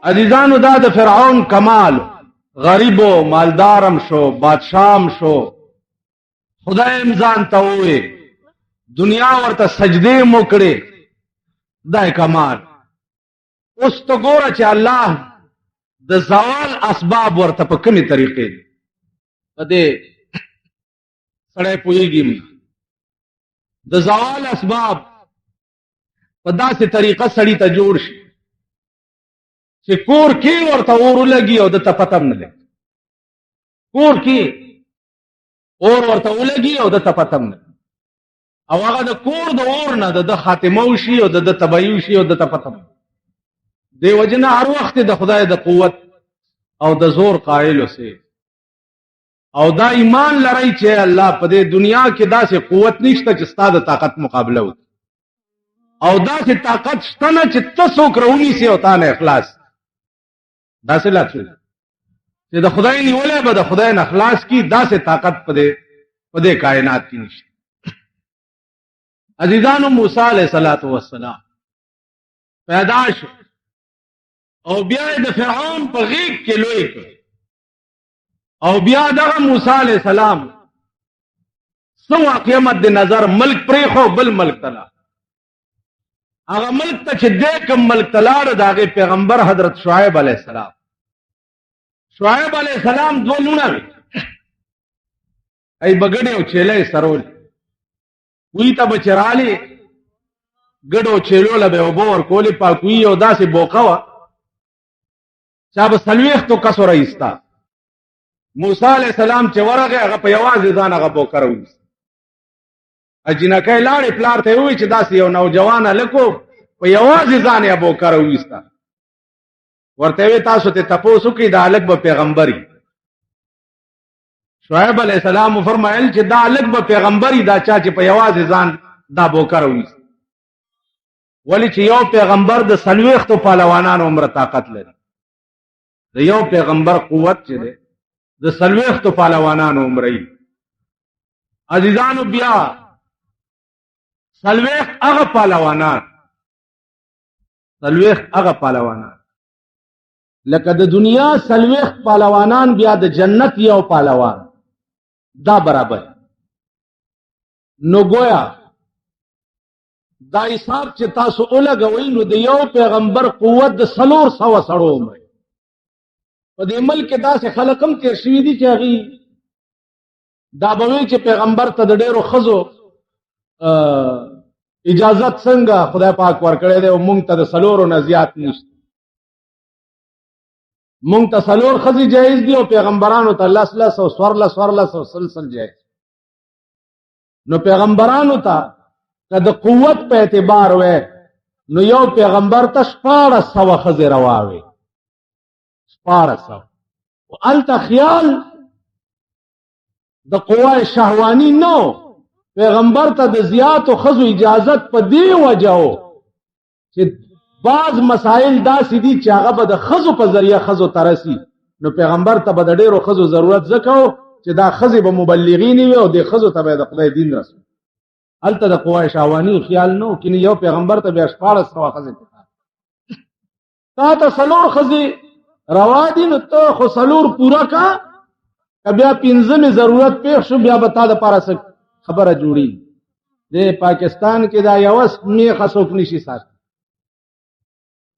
عزیزانو دا د فرعون کمال، غریبو مالدارم شو، بادشاہم شو، خدای امزان ته ووی، دنیا ورته سجدې مو کړې، دا کمال. اوس ته ګوره چې الله د زوال اسباب ورته په کومې طریقې دي، په دې سړی پوهېږي. د زوال اسباب په داسې طریقه سړي ته جوړ شي چې کور کې ورته اور ولګي او د ته پته هم نه لګي. کور کې اور ورته ولګي او د ته پته هم نه لګي، او هغه د کور د اور نه د خاتمه وشي او د تباهي وشي او د ته پته هم. دې وجه نه هر وخت د خدای د قوت او د زور قائل اوسئ، او دا ایمان لرئ چې الله په دې دنیا کې داسې قوت نشته چې ستا د طاقت مقابله وکړي، او داسې طاقت شته نه چې ته څوک راونیسي او تا نه اخلاص. داسې لا چې د خدای نیولی به د خدای نه خلاص کی، داسې طاقت په دې کائنات کې نشته. عزیزانو، موسی علیه السلام پیدا شو او بیا د فرعون په غیږ کې لوی کړ، او بیا دغه موسی علیه السلام څه واقعه مد نظر ملک پرېښو، بل ملک ته لاړ. هغه ملک ته چې دی کوم ملک ته لاړ، د هغې پیغمبر حضرت شعیب علیه السلام. شعیب علیه السلام دوه لوڼه وې، ای بګډې او چیله یې سرولې. وی ته به چې رالې ګډو او چیلو له به اوبه ورکولې، پاکوي او داسې بوقه وه چا به 40 کسو رایستا. موسی علیه السلام چې ورغی، هغه په یوازې ځان هغه بوکه راویسته. جنکۍ لاړې پلار ته یې وویل چې داسې یو نوجوان هلک و، په یوازې ځان یې بوکه راویسته. ورته یې ویل تاسو ته تپوس وکړئ دا هلک به پیغمبر وي. شعیب علیه السلام وفرمایل چې دا هلک به پیغمبر وي، دا چا چې په یوازې ځان دا بوکه راویسته. ولې چې یو پیغمبر د 40 پهلوانانو عمره طاقت لري. د یو پیغمبر قوت چې دی د 40 پهلوانانو عمره وي. عزیزانو، بیا 40 هغه پهلوانان، 40 هغه پهلوانان لکه د دنیا 40 پهلوانان بیا د جنت یو پهلوان، دا برابر. نو گویا دا حساب چې تاسو ولګوئ، نو د یو پیغمبر قوت د 400 سړو عمر. په دې ملک کې داسې خلک هم تېر شوي دي چې هغوی دا به وایي چې پیغمبر ته د ډېرو ښځو اجازت څنګه خدای پاک ورکړی دی، او مونږ ته د 4 نه زیات نشته. مونږ ته 4 ښځې جایز دي، او پیغمبرانو ته 10 او 14 او سلسل جایز. نو پیغمبرانو ته که د قوت په اعتبار وی، نو یو پیغمبر ته 1400 ښځې روا وي. 1400. او هلته خیال د قوای شهوانی نو، پیغمبر ته د زیاتو ښځو اجازت په دې وجه و چې بعض مسائل داسې دي چې هغه به د ښځو په ذریعه ښځو ته رسي. نو پیغمبر ته به د ډېرو ښځو ضرورت ځکه و چې دا ښځې به مبلغینې وي او د ښځو ته به د خدای دین رسو. هلته د قوای شهوانی خیال نه و، کني یو پیغمبر ته بیا 1400 ښځې تا ته 4 ښځې روا دي، نو ته خو 4 پوره کا، که بیا 5مې ضرورت پیښ شو بیا به تا دپاره څه خبره جوړي. د پاکستان کې دا یوه میخه څوک نشي ساتي،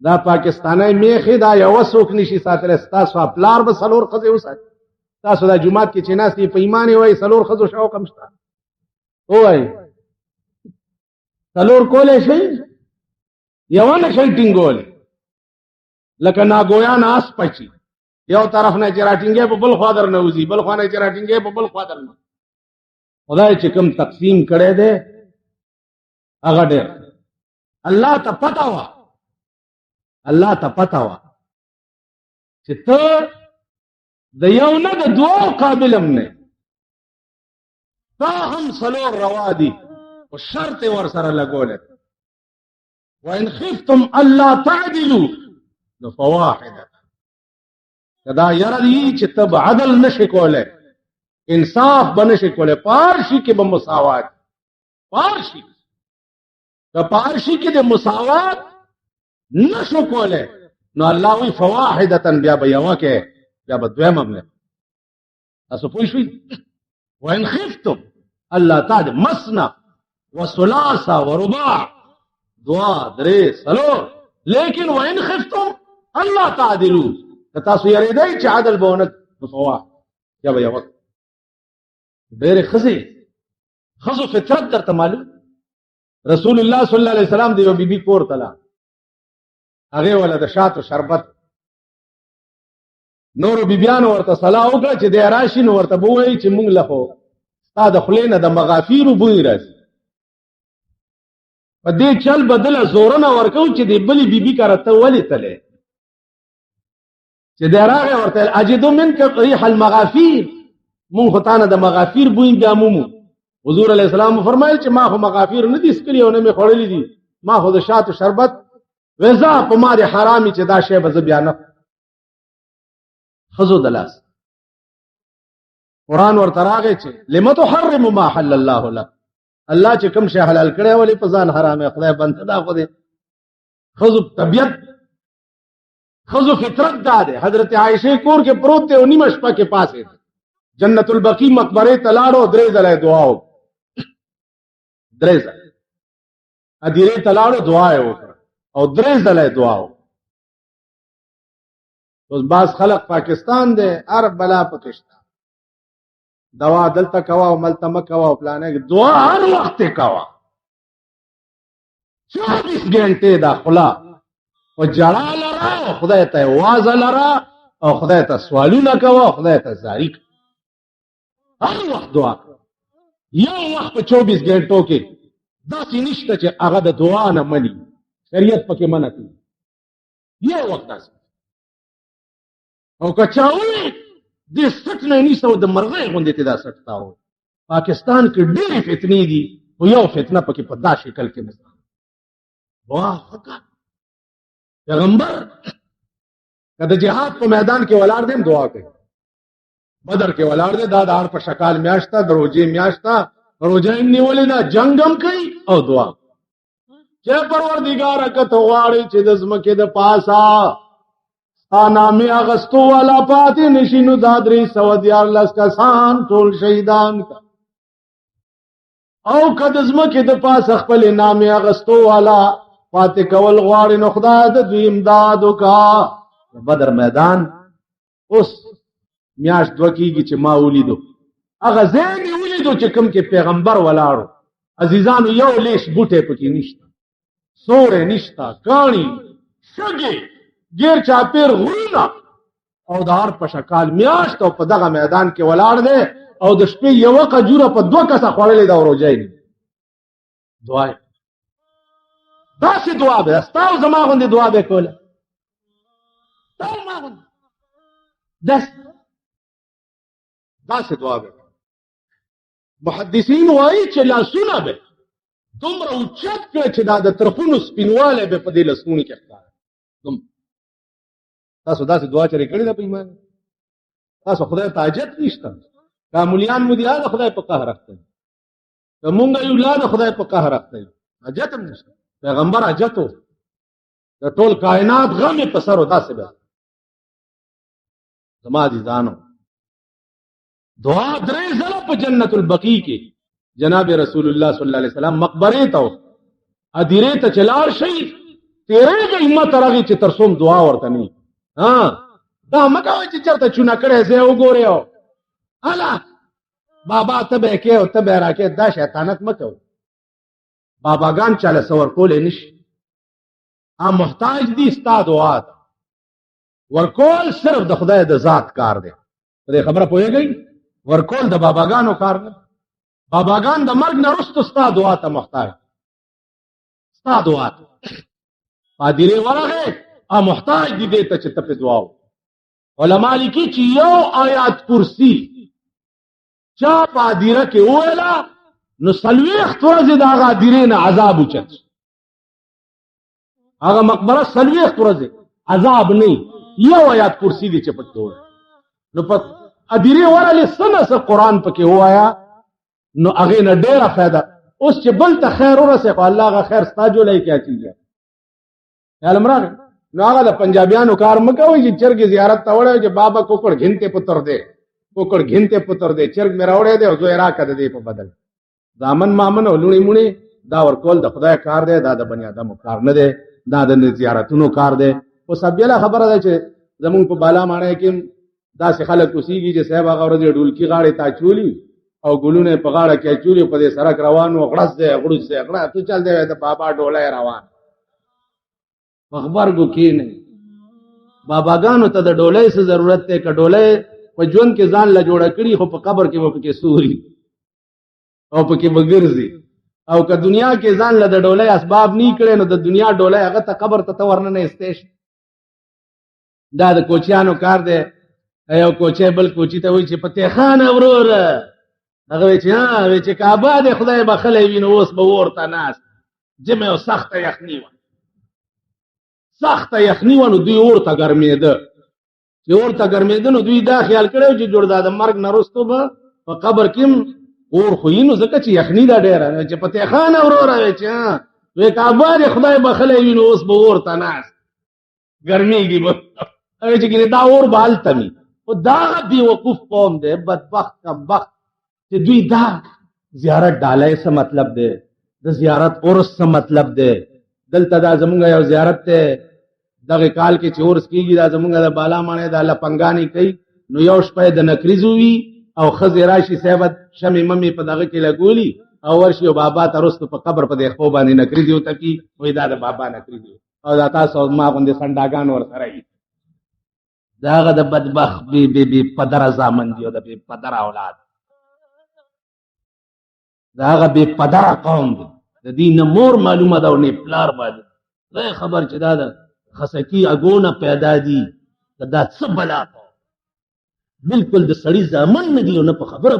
دا پاکستانی میخې دا یوه څوک نشي ساتلی. ستاسو پلار به 4 ښځې وساتي. تاسو دا جومات کې چې ناست یې په ایمان یې وایي 4 ښځو شوق هم شته، ووایي 4 کولی شئ، یوه نه شئ ټینګولی. لکه ناګویان آس پچي، یو طرف نه چې راټینګی په بل خوا در نه وځي، بل خوا نه چې راټینګی په بل خوا در نه. خدای چې کوم تقسیم کړی دی هغه ډېر. الله ته پته وه، الله ته پته وه چې ته د یو نه د 2 قابل هم نه، تا هم 4 روا دي، خو شرط یې ورسره لګولی. وإن خفتم ألا تعدلوا فواحده. دا یره دی چې ته به عدل نشي کولی، انصاف به نشي کولی، پارشي کې به مساوات. پارشي که پارشي کې د مساوات نشو کولی، نو الله وی فواحدتن بیا به یوه کې بیا به دویمه هم نه. تاسو پوه شئ. وان خفتم الله تعالی مسنا وثلاث ورباع دعا درې څلور. لیکن وان خفتم الله تعدلوا که تاسو یریدئ چې عدل به ونه نو فواحد یا به یوه. ډېرې ښځو فطرت درته معلوم. رسول الله صلی الله علیه وسلم د یو بیبي کور ته لاړ، هغې وله د شاتو شربت نورو بیبیانو ورته صلاح وکړه چې دی راشي نو ورته به ووایي چې موږ له خو ستا د خولې نه د مغافیرو بوی راځي. په دې چل به دله زورونه ورکوو چې د بلې بیبي کره ته ولې تلی چې دی راغی ورته اجدو منک ریح المغافیر، مونږ خو تا نه د مغافیر بوی بیا مومو. حضور علیه السلام فرمایل چې ما خو مغافیر نه دي څکلي او نه مې خوړلي دي، ما خو د شاتو شربت وزا په ما د حرامي چې دا شی به زه بیا نه ښځو د لاس. قرآن ورته راغی چې لم تحرم ما حل الله لك، الله چې کوم شی حلال کړی ولې په ځان حرامې خدای بنده دا خو دی. ښځو طبیعت ښځو فطرت دا دی. حضرت عایشې کور کې پروت دی او نیمه شپه کې پاسېد، جنت البقیع مقبرې ته لاړو، درې ځله یې دعا وکړه، درې ځله هدیرې ته لاړو دعا یې وکړه او درې ځله یې دعا وکړه. اوس بعض خلق پاکستان دی هر بلا پکې شته، دوا دلته کوه او ملته مه کوه او پلانې دعا هر وخت یې کوه 24 ګنټې دا خوله او جړا لره او خدای ته وازه لره او خدای ته سوالونه کوه او خدای ته زاری کوه. هر وخت دعا کوه. یو وخت په 24 ګنټو کې داسې نشته چې هغه د دعا نه مني، شریعت پکې منع کوي. یو وخت داسې او که چا ووایي دې سټ نه نیسه او د مرغۍ غوندې ته دا سټ تاو. پاکستان کې ډېرې فتنې دي خو یو فتنه پکې په دا شکل کې نشته. دعا وکړه. پیغمبر که د جهاد په میدان کې ولاړ دی دعا کوي، بدر کې ولاړ دی دا د هر په شکال میاشت ده، د روژې میاشت ده، روژه یې نیولې ده، جنګ هم کوي او دعا. چې پروردګاره که ته غواړې چې د ځمکې د پاسه ستا نامې اخیستو والا پاتې نشي نو دا 314 کسان ټول شهیدان کا، او که د ځمکې د پاسه خپلې نامې اخیستو والا پاتې کول غواړي نو خدای د دوی امداد وکړه. بدر میدان اوس میاشت دوه کېږي چې ما ولیدو، هغه ځای مې ولیدو چې کوم کې پیغمبر ولاړو. عزیزانو یو لیش بوټی پکې نشته، سوری نشته، کاڼي شګې ګیر چاپیر غرونه او د هر په شکال میاشت او په دغه میدان کې ولاړ دی او د شپې یوه قجوره په 2 کسه خوړلې ده او روژه یې دعا یې داسې دعا به ستا او زما غوندې دعا به کوله، ستا او ما غوندې داسې دعا به. محدثین وایي چې لاسونه به دومره اوچت کړه چې دا د ترخونو سپینوالی به په دې لاسونو کې ښکاره. تاسو داسې دعا چرې کړې ده په ایمان؟ تاسو خدای ته حاجت نشته. که مولیان مو دي هغه خدای په قهر اخته دي، که مونږ یو لاده خدای په قهر اخته دي، حاجت هم نشته. پیغمبر حاجت و د ټول کائنات غم یې په سر و داسې به. زما عزیزانو دعا 3 ځله په جنت البقیع کې جناب رسول الله صلی الله علیه وسلم مقبرې ته هدیرې ته چې لاړ شئ تېرېږئ مه تر هغې چې تر څو دعا ورته نه وي. دا مه کوئ چې چېرته چونه کړی ځای وګورئ او هله بابا ته به یې کې او ته به یې راکې، دا شیطانت مه کوئ. باباګان چاله څه ورکولی نه شي، محتاج دي ستا دعا ته. ورکول صرف د خدای د ذات کار دی. په دې خبره پوهېږئ؟ ورکول د باباګانو کار نه. باباګان د مرګ نه وروسته ستا دعا ته محتاج، ستا دعا ته. هدیرې ورغې محتاج دي دې ته چې ته پې دعا وکړې. علما لیکي چې یو آیات کرسي چا په هدیره کې وویله نو 40 ورځې د هغه هدیرې نه عذاب اوچت شي. هغه مقبره 40 ورځې عذاب نه، یو آیات کرسي دی چې پکې وویل. نو په هدیرې ورغلې څه نه څه قرآن پکې ووایه نو هغې نه ډېره فایده. اوس چې بل ته خیر ورسې خو الله هغه خیر ستا جولی کې اچېږي. خیال م راغی؟ نو هغه د پنجابیانو کار مکوئ چې چرګ زیارت ته وړی چې بابا کوکړ غنته پتر دی کوکړ غنته پتر دی چرګ مې راوړی دی او زوی راکړه د دې په بدل دامن مامن او لونی مونی دا ورکول د خدای کار دی دا د بنی آدمو کار نه دی دا د زیارتونو کار دی اوس بیا خبره ده چې زمونږ په بالا ماڼۍ کې داسې خلک اوسېږي چې صاحب هغه ورځ ډولکي غاړې ته اچولي او ګلونه په غاړه کې اچولي په دې سړک روان و غړس دی غړوس دی غړه تو چل دی د بابا ډولی روان په غبرګو کې نه باباګانو ته د ډولۍ څه ضرورت دی که ډولۍ په ژوند کې ځان له جوړه کړي خو په قبر کې به پکې سوري او پکې به ګرځي او که دنیا کې ځان له د ډولۍ اسباب نه کړي نو د دنیا ډولۍ هغه ته قبر ته ورننه استېش دا د کوچیانو کار دی یو کوچی بل کوچی ته وایي چې فتح خان وروره هغه وایي چې ها وایي چې کعبه دی خدای بخلی وي نو اوس به ورته ناست جمع او سخته یخني وه سخته یخني وه نو دوی اورته ګرمېده چې اورته ګرمېده نو دوی دا خیال کړی چې جوړ دا د مرګ نه وروستو به په قبر کې اور خو نو ځکه چې یخني دا ډېره چې فتح خان وروره وایي چې ها وایي کعبه دی خدای بخلی وي نو اوس به ورته ناست ګرمېږي به وایي چې دا اور به هلته وي او دا بیوقوف قوم دی بدبخت کمبخت چې دوی دا زیارت ډالۍ څه مطلب دی د زیارت عرس څه مطلب دی دلته دا زمونږ یو زیارت دی دغه کال کې چې عرس کېږي دا زمونږ د بالا ماڼۍ دا لپنګانې کوي نو یو شپه د نکریزو وي او ښځې راشي صاحبت شمې ممې په دغه کې لګولي او ورشي او بابا ته رستو په قبر په دې خپو باندې نکریزې ورته کي وایي دا د بابا نکریزې او دا تاسو ما غوندې سنډاګان ورسره وي دا هغه د بدبخت بې پدره زامن دي او د بې پدره اولاد دا هغه بې پدره قوم دی د دې نه مور معلومه ده او نه پلار باندې دا خبر چې دا د خسکی اګونه پیدا دي دا څه بلا بالکل د سړي زامن نه دي او نه په خبره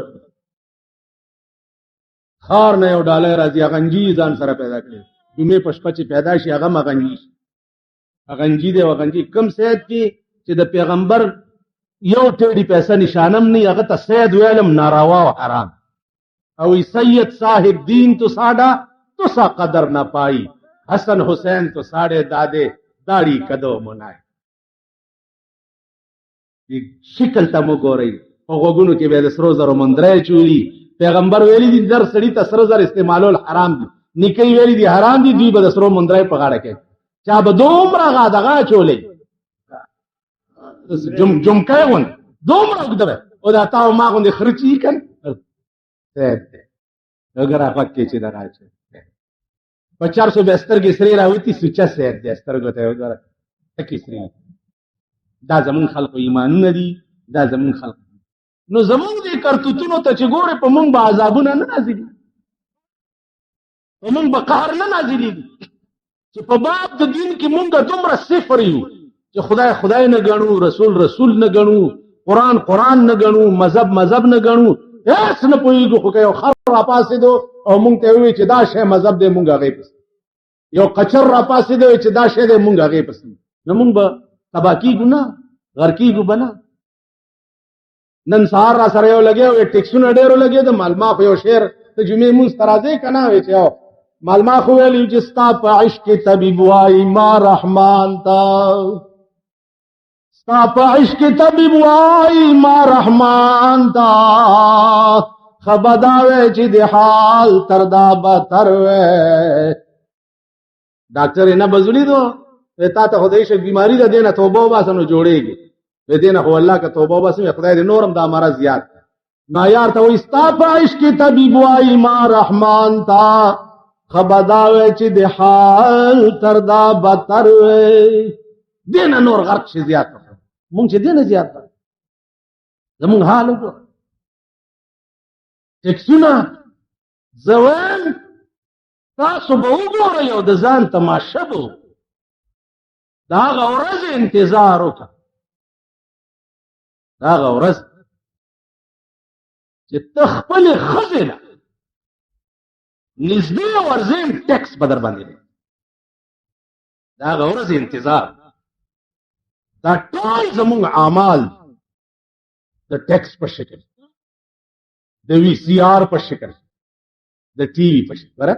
خار نه یو ډالۍ راځي غنجي ځان سره پیدا کړي جمعې په شپه چې پیدا شي هغه مغنجي غنجي دی غنجي کم سید کې چې د پیغمبر یو ټیډي پیسې نشانم نه هغه ته سید ویلم ناروا او حرام او سید صاحب دین تو ساډا تو سا قدر نہ پائی حسن حسین تو ساڑے دادے داڑھی کدو منائے شکل ته مو ګورئ او غوږونو کې به د سرو زرو مندرې چولی پیغمبر ویلي دي در سړي ته سره زر استعمالول حرام دي نکي ویلي دي حرام دي دوی به د سرو مندرې په غاړه کې چا به دومره غادغه چولې جمکه ون دومره وګدره او دا تاو ما غوندې خرچي کن اگر افق کې چې دراځي په 472 کې سری راوتی سوچا سیر دي سترګو ته وګوره تکي سری دا زمون خلقو ایمانونه دي دا زمون خلق نو زمون دي کرتوتونو ته چې ګوره په مونږ به عذابونه نه نازلي په مونږ به قهر نه نازلي چې په باب د دین کې مونږ دومره صفر یو چې خدای نه ګڼو رسول نه ګڼو قرآن نه ګڼو مذهب نه ګڼو هیڅ نه پوهېږو خو که یو خر راپاڅېدو او مونږ ته ووایي چې دا شی مذهب دی مونږ هغې پسې یو قچر راپاڅېدو چې دا شی دی مونږ هغې پسې نو مونږ به تبا کېږو نه غر کېږو به نه نن سهار را سره یو لګیا وی ټیکسونه ډېرو لګېده مالما خو یو شعر ته جمعې مونځ ته راځې که نه وی چې یو مالما خو ویلي چې ستا په عشق کې طبیب وایي ما رحمان ته ستا په عشق کې طبیب وایي ما رحمان ته خبرداوی چې د حال تر دا بتر وی ډاکټر یې نه بزولي دو تا ته خو د عشق بیماري ده دې نه توبه وباسه نو جوړېږي دې نه خو الله که توبه وباسم خدای دې نورم دا مرض زیات معیار ته وایي ستا په عشق کې طبیب وایي ما رحمان ته خبرداوی چې د حال تر دا بتر وی دې نه نور غرق شي زیات مونږ چې دې نه زیات زمونږ حال وګوره ټیکسونه زه وایم تاسو به وګورئ او د ځان تماشه به د هغه ورځې انتظار وکړه د هغه ورځ چې ته خپلې ښځې نه نږدې ورځې ټیکس به در باندې د هغه ورځې انتظار دا ټول زموږ اعمال د ټیکس په شکل د وی سی آر په شکل د ټي وي په شکل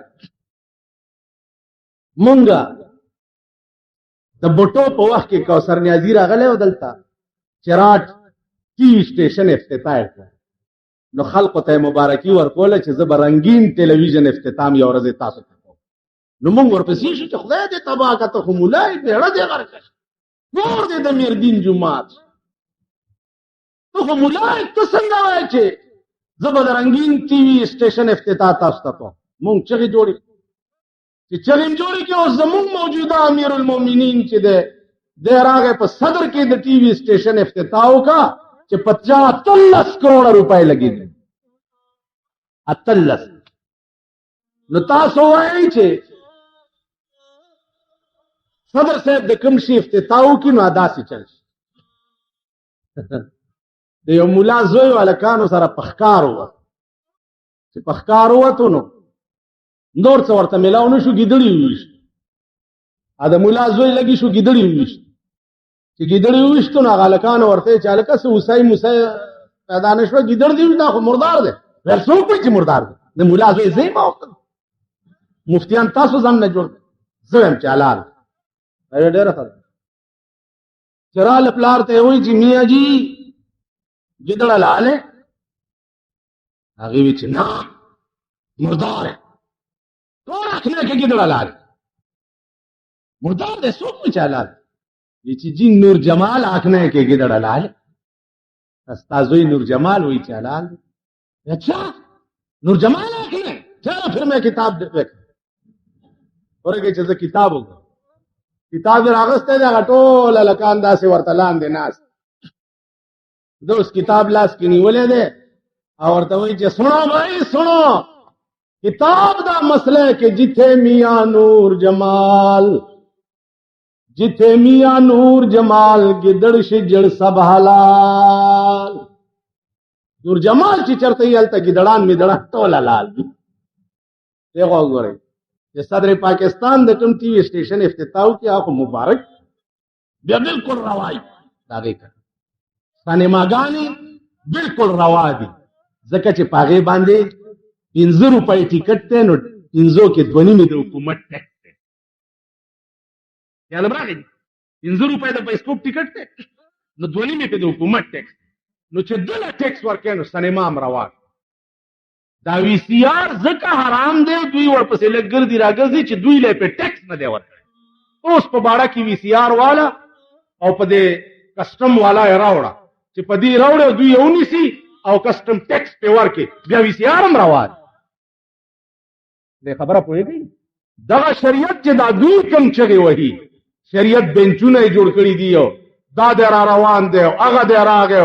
مونږه د بوټو په وخت کې کوثر نیازي راغلی و دلته چراټ ټي وي سټیشن افتتاح کړ نو خلقو ته مبارکي ورکوله چې زه به رنګین ټلویزیون افتتام یو ورځ تاسو ته کوم نو موږ ورپسې شو چې خدای دې تباه کړه ته خو مولای بیړه دې غرقه کور دې د میردین جومات ته خو مولای ته څنګه وایې چې زه به د رنګین ټي وي سټیشن افتتاح تاسو ته کوم موږ چغې جوړې چې چغې م جوړې کړې اوس زموږ موجوده امیر المؤمنین چې دی راغی په صدر کې د ټي وي سټیشن افتتاح وکړه چې 53 کروڑه روپۍ لګېدل 83 نو تاسو وایئ چې صدر صاحب د کوم شي افتتاح وکړي نو داسې چل شي د یو ملا زوی هلکانو سره په ښکار ووت چې په ښکار ووتو نو نور څه ورته میلاو نه شو ګیدړي وویشت د ملا زوی لګي شو ګیدړي وویشت چې ګیدړي وویشتو نو هغه هلکانو ورته ویل چې هلکه څه اوسۍ موسۍ پیدا نه شوه ګیدړ دې دا خو مردار دی ویل څوک وایي چې مردار دی د ملا زوی زه ما وکړم مفتیان تاسو ځان نه جوړ زه وایم چې حلال ډېره ښه ده چې راله پلار ته یې وایي چې میاں جي ګیدړ حلال دی هغې وایي چې نه مردار دی ټول اخنه کې ګیدړ حلال دی مردار دی څوک وایي چې حلال دی چې جی نور جمال آخنے کے گدڑ حلال استاذوی نور جمال ہوئی چې حلال اچھا نور جمال آخنے چلو پھر میں کتاب دیکھ ورګه چې زه کتاب وګورم کتاب راغسته دی هغه ټول هلکان داسې ورته لاندې ناست ده اوس کتاب لاس کې نیولی دی او ورته وایي چې سنو بھائی سنو کتاب دا مسئلہ ہے کہ جتھے میاں نور جمال جتھے میاں نور جمال گدڑ شجڑ سب حلال نور جمال چې چرته یې هلته ګیدړان میدړان ټول حلال دي دیکھو وګورئ چې صدر پاکستان د کوم ټي وي سټیشن افتتاح وکړي هغه مبارک بیا بالکل روا دي د هغې کار سینماګانې بالکل روا دي ځکه چې په هغې باندې 15 روپۍ ټیکټ دی نو 15 کې 2.5 د حکومت ټیکس دی خیال راغی 15 روپۍ د بایسکوپ ټیکټ دی نو 2.5 په د حکومت ټیکس نو چې دله ټیکس ورکوي نو سینما هم روا دا وی سی آر ځکه حرام دی دوی ورپسې لږ ګرځي راګرځي چې دوی له په ټیکس نه دی ورکړی اوس په باړه کې وی سی آر والا او په دې کسټم والا یې راوړه چې په دې راوړه دوی یې ونیسي او کسټم ټیکس په ورکړي بیا وی سی آر هم روا دی خبره پوهېږئ دغه شریعت چې دا دوی کوم چغې وهي شریعت بینچونه یې جوړ کړي دي او دا دی را روان دی او هغه دی راغی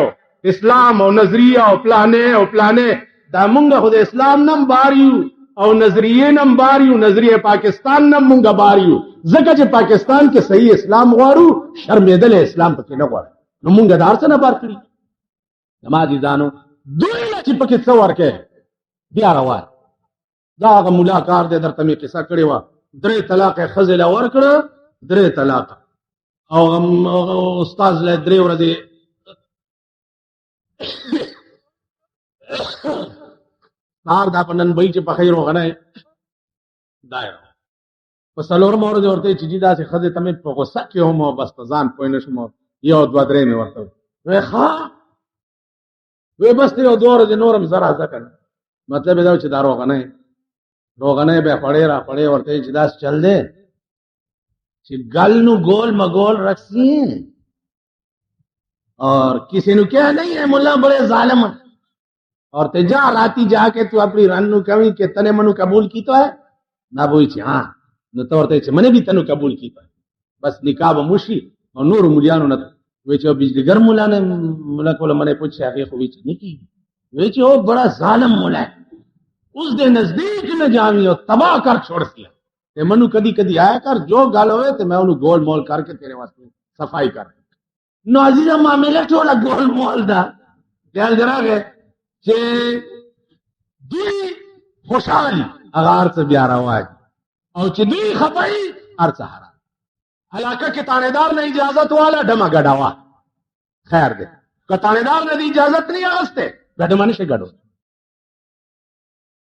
اسلام او نظریه او پلانې او پلانې دا مونږ خو د اسلام نم باریو او نظریه نم باریو نظریه پاکستان نم مونږ باریو ځکه چې پاکستان کې صحیح اسلام غواړو شرمېدل اسلام پکې نه غواړو نو مونږ د هر څه نه بار کړي زما عزیزانو دوی له چې پکې څه ورکوي بیا روان دا هغه ملا کار دی درته مې قصه کړې وه 3 طلاق یې ښځې له ورکړه 3 طلاق او استاذ له 3 ورځې سار دا په نن بهي چې په خیر وغنی دا په څلورم ورځ ورته چې جي داسې ښځې ته مې په غوسه کې هم او بس په ځان پوه نه شوم 1 2 3 مې ورته وی ښه وی بس ته 1 2 ورځې نور هم زه راځه که نه مطلب یې دا چې دا روغنی به پړې را پړې ورته چې داسې چل دی چې گل نو گول مگول رکھسی ہیں اور کسی نو کیا نہیں ہے ملا بڑے ظالم اور تجا راتی جا کے تو اپنی رن نو کمی کہ تنے منو قبول کی تو ہے نہ بوئی چھ ہاں نو تو ورته چې منه به تنو قبول کی بس نکاح ومشي او نور مليانو نه وی چې بجلیګر مولا نه مولا کوله منه پوښتنه هغه خو وی چې نکی وی چې او بڑا ظالم مولا ہے اس دے نزدیک نہ جامی اور تباہ کر چھوڑ دیا تے منو کدی کدی آیا کر جو گل ہوئے تے میں انہوں گول مول کر کے تیرے واسطے صفائی کر نو عزیزہ معاملہ ٹولا گول مول دا خیال جرا گئے کہ دوی خوشحالی اغار سے بیارا ہوا ہے اور چی دوی خفائی ارچ حرام علاقہ کے تانیدار نے اجازت والا ڈما گڑا ہوا خیر دے کہ تانیدار نے دی اجازت نہیں آستے گڑمانی سے گڑو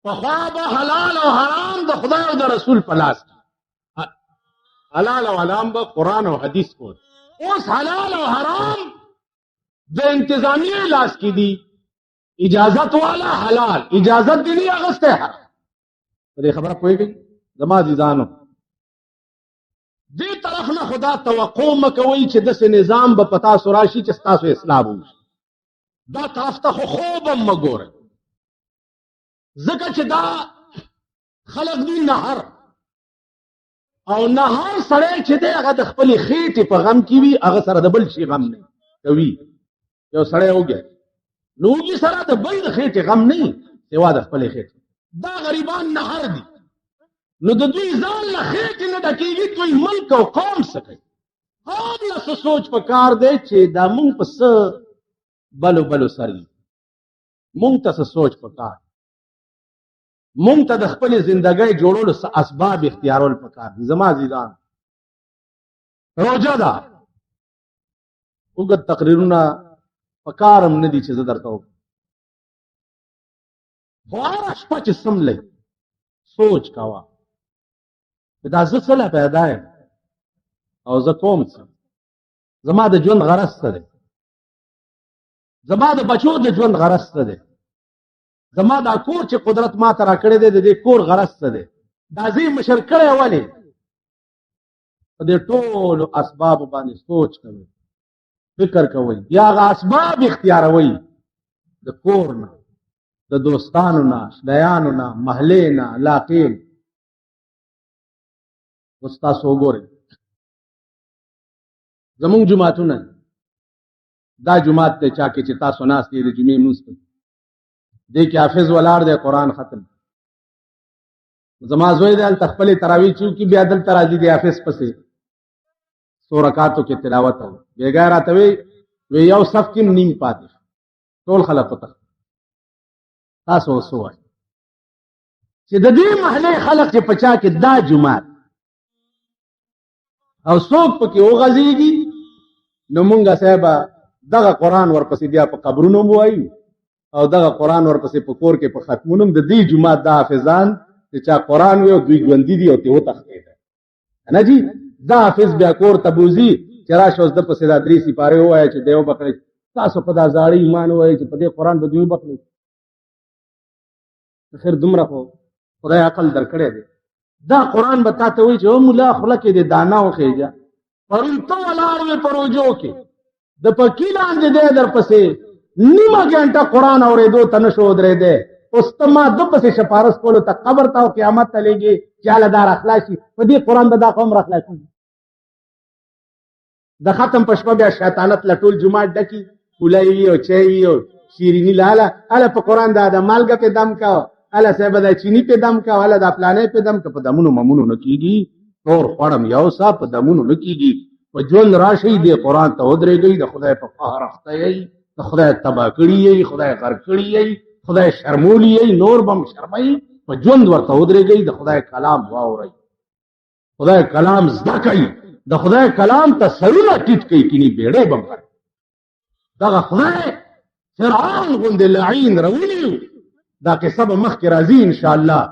خواب حلال او حرام د خدای او د رسول پلاس حلال او حرام به قرآن او حدیث کو. اوس حلال او حرام د انتظامیه لاس کې دي. اجازت والا حلال، اجازت دی نه اغسته حرام. دې خبره کوي زما عزیزانو، دې طرف نه خدا توقع مکوي چې د نظام به پتا سوراشي چې تاسو اسلام وشي. دا طرف ته خو خوبم مګوره، ځکه چې دا خلق دی نهر، او نهر سړی چې دی هغه د خپلې خېټې په غم کې وي، هغه سره د بل شي غم نه کوي. یو سړی وګیا نو وګي سره د بل د خېټې غم نه سوا د خپلې خېټې. دا غریبان نهر دي، نو د دوی ځان له خېټې نه ډکېږي، دوی ملک او قوم څه کوي. هم له څه سوچ په کار دی چې دا مونږ په څه بلو بلو سر یو. مونږ ته څه سوچ په کار، مونږ ته د خپلې زندګۍ جوړولو څه اسباب اختیارول په کار دي. زما عزیزان، روژه ده، اوږد تقریرونه په کار هم نه دي چې زه درته وکړم، خو هره شپه چې څملی سوچ کوه دا زه څه له پیدا یم او زه کوم څه. زما د ژوند غرض څه دی، زما د بچو د ژوند غرض څه دی، زما دا کور چې قدرت ما ته راکړی دی د دې کور غرض څه دی، دا زه مشر کړی ولې. په دې ټولو اسبابو باندې سوچ کوئ، فکر کوئ، یا هغه اسباب اختیاروئ د کور نه، د دوستانو نه، شلیانو نه، محلې نه، علاقې نه. اوس تاسو وګورئ زمونږ جوماتونه، دا جومات دی چا کې چې تاسو ناست یې د جمعې لمونځ کوئ، دې کې حافظ ولاړ دی قرآن ختم. زما زوی دی هلته خپلې تراویح چې وکړي، بیا دلته راځي د حافظ پسې څو رکعاتو کې تلاوت او بېګا راته وی یو صف کې نیم پاتې ټول خلک په تخت. تاسو اوس ووایئ چې د دې محلې خلک چې په چا کې دا جومات او څوک پکې وغځېږي، نو مونږه صاحبه دغه قرآن ورپسې بیا په قبرونو هم وایي او دغه قرآن ورپسې په کور کې په ختمونو هم. د دې جومات دا حافظان چې چا قرآن وي او دوی ژوندي دي او ترې وتښتېده نه جي، دا حافظ بیا کور ته بوځي چې راشه اوس ده پسې دا 3 سپارې ووایه چې دی وبخلئ. تاسو په دا زاړه ایمان ووایئ چې په دې قرآن به دوی وبخلئ. خیر دومره خو خدای عقل درکړی دی. دا قرآن به تا ته وایي چې او ملا خوله کې دې دانه وخېږه، پرون ته ولاړ وې په روجو کې د پکي لاندې دی درپسې نیمه ګنټه قرآن اورېدو ته نه شو ودرېدی. اوس ته ما ده پسې سپارس کولو ته قبر ته او قیامت ته لېږې چې هله دا راخلاصي. په دې قرآن به دا قوم راخلاصېږي. د ختم په شپه بیا شیطانت له ټول جومات ډکي، پولۍ وي او چای وي او شیریني له هله په قرآن دا د مالګه پې دم کوه، هله صاحبه دا چیني پې دم کوه، هله دا پلانې پې دم کوه. په دمونو ممونو نه کېږي، نور خوړم یو څه په دمونو نه کېږي. په ژوند راشئ دې قرآن ته ودرېږئ، د خدای په قهر اخته یئ، د خدای تباه کړي یئ، خدای غرق کړي یئ، خدای شرمولی یئ، نور به هم شرمئ. په ژوند ورته ودرېږئ، د خدای کلام واورئ، خدای کلام زده کئ، د خدای کلام ته سرونه ټیټ کئ، کینی بیړۍ به هم غړئ. دغه خدای فرعون غوندې لعین رولی و، دا قصه به مخکې راځي انشاءالله.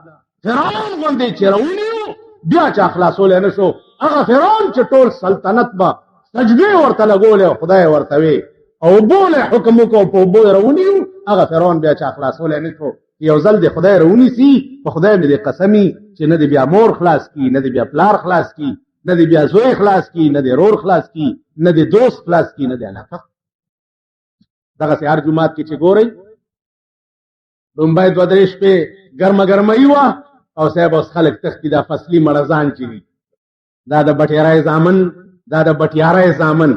فرعون غوندې چې رولی و بیا چا خلاصولی نه شو. هغه فرعون چې ټول سلطنت به سجدې ورته لګولې او خدای ورته وی او بوله حکم وکړو په اوبو یې رونیو، هغه فرعون بیا چا خلاصولی نه شو. یو ځل د خدای رونیسي، په خدای مې دې قسمي چې نه دې بیا مور خلاص کی، نه دې بیا پلار خلاص کی، نه دې بیا زوی خلاص کی، نه دې رور خلاص کی، نه دې دوست خلاص کی، نه دې علاقه. دغسې هر جومات کې چې ګورئ لومبی 2-3 شپې ګرمه ګرمۍ وه او صاحب اوس خلک تښتي. دا فصلي مړزان چې دي، دا د بټیارۍ زامن، دا د بټیارۍ زامن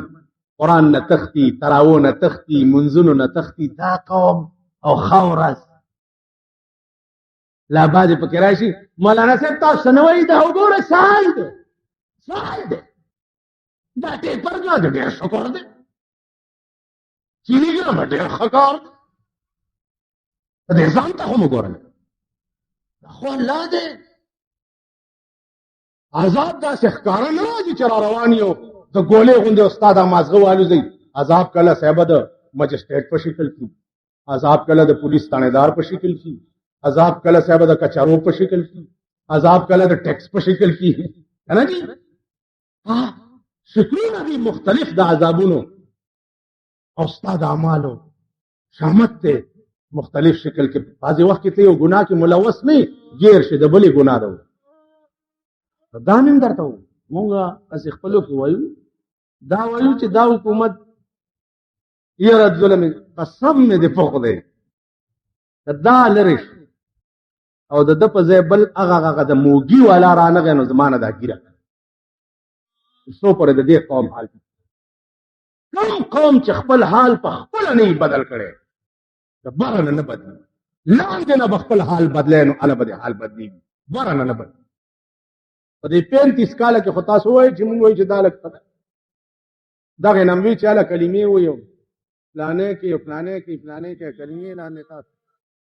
قرآن نه تښتي، تراو نه تښتي، منځونو نه تښتي. دا قوم او ښه ورځ لا بعضې پکې راشي مولانا صاحب تاسو څه نه وایي، دا وګوره سال دی، سال دی، دا ټیپر نه دی، ډېر ښه کار دی، چیني ګرامه ډېر ښه کار دی. په دې ځان ته خو مو ګورئ، دا خو الله دی. عذاب داسې ښکاره نه راځي چې را روان یو د ګولې غوندې استاد مازغه والوځئ. عذاب کله صاحبه د مجسټریټ په شکل کې، عذاب کله د پولیس تانیدار په شکل کې، عذاب کله صاحبه د کچارو په شکل کې، عذاب کله د ټیکس په شکل کې، ہے نا جی. شکلونه دي مختلف د عذابونو او ستا د اعمالو شامت ته مختلف شکل کې بعضې وخت کې ته یو ګناه کې ملوث نه ګیر شي د بلې ګناه ده دا مې هم درته وو مونږ هسې خپلو کې وایو دا وایو چې دا حکومت یره ظلم قسم مې د فوق دی دا لرې شي او د ده په ځای بل هغه د موږي والا رانغی نو زما نه دا ګیره څو پورې د دې قوم حال کوم قوم چې خپل حال په خپله نه بدل کړی د بره نه بدلي لاندې نه به خپل حال بدلی نو هله به د حال بدلېږي بره نه بدلي په دې 35 کاله کې خو تاسو وایئ چې مونږ وایو چې دا لږ پته دغې نه مې وي چې هله کلمې ویو فلانې کې فلانې کې فلانې کې کلمې لاندې تاسو